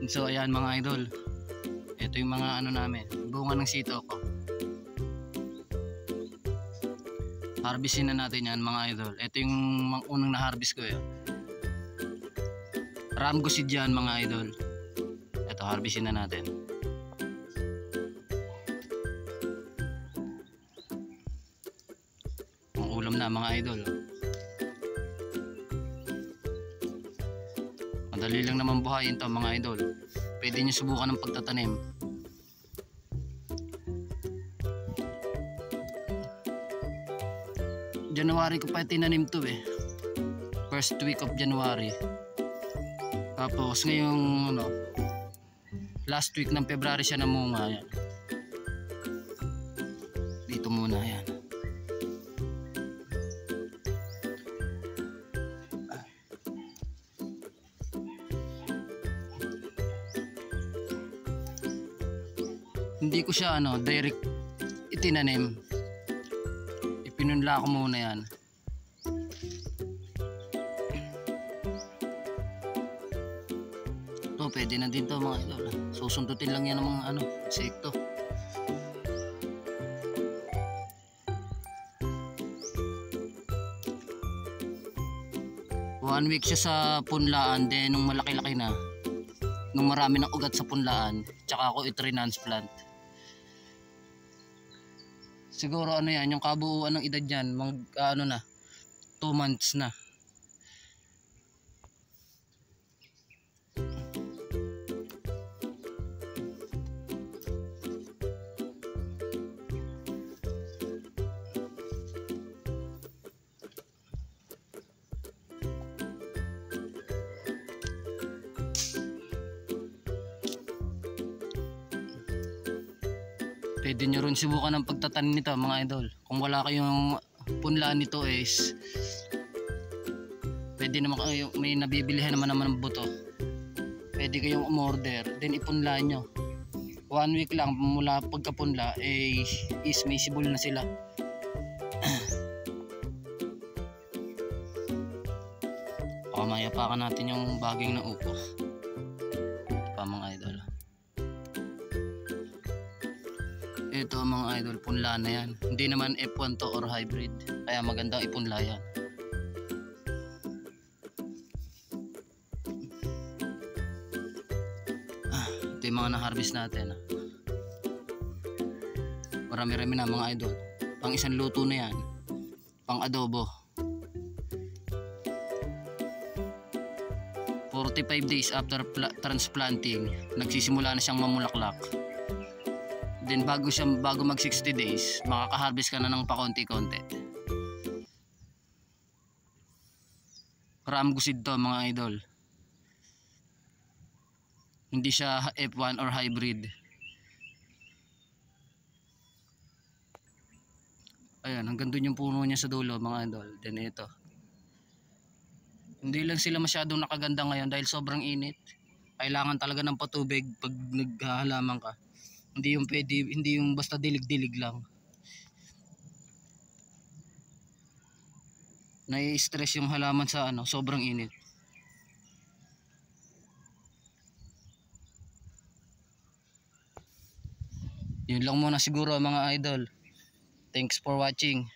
So ayan mga idol, ito yung mga ano namin, bunga ng sitaw ko. Harvestin na natin yan mga idol. Ito yung unang na-harvest ko yun. Ramgosid yan mga idol. Ito, harvestin na natin. Ang ulam na mga idol. Madali lang naman buhayin to mga idol. Pwede nyo subukan ng pagtatanim. January ko pa tinanim to eh. First week of January. Tapos ngayong last week ng February siya namunga. Yan. Dito muna yan. Hindi ko siya direct itinanim. Ipinunla ko muna yan. Ito pwede na din to mga idol. Susundutin lang yan ng mga insekto. One week siya sa punlaan. Then nung malaki-laki na, nung marami ng ugat sa punlaan, tsaka ako i-transplant. Siguro yan, yung kabuuan ng edad niyan, na 2 months na. Pwede nyo rin subukan ng pagtatanim nito mga idol. Kung wala kayong punlaan nito is pwede naman kayo, may nabibilihan naman ng buto. Pwede kayong umorder, then ipunlaan nyo. 1 week lang mula pagkapunla is may sibol na sila. Mayapakan natin yung baging na upo. Ito pa mga idol. Ito mga idol, punla na yan. Hindi naman F1 to or hybrid, kaya magandang ipunla yan. Ito yung mga na-harvest natin. Marami-rami na mga idol. Pang isang luto na yan. Pang adobo. 45 days after transplanting, nagsisimula na siyang mamulaklak. Then bago mag 60 days, makaka-harvest ka na ng pakonti-konti. Ramgosid to mga idol. Hindi siya F1 or hybrid. Ayan, hanggang dun yung puno niya sa dulo mga idol. Then ito. Hindi lang sila masyadong nakaganda ngayon dahil sobrang init. Kailangan talaga ng patubig pag naghahalaman ka. Hindi yung basta dilig-dilig lang. Nai-stress yung halaman sa sobrang init. Yun lang muna siguro mga idol. Thanks for watching.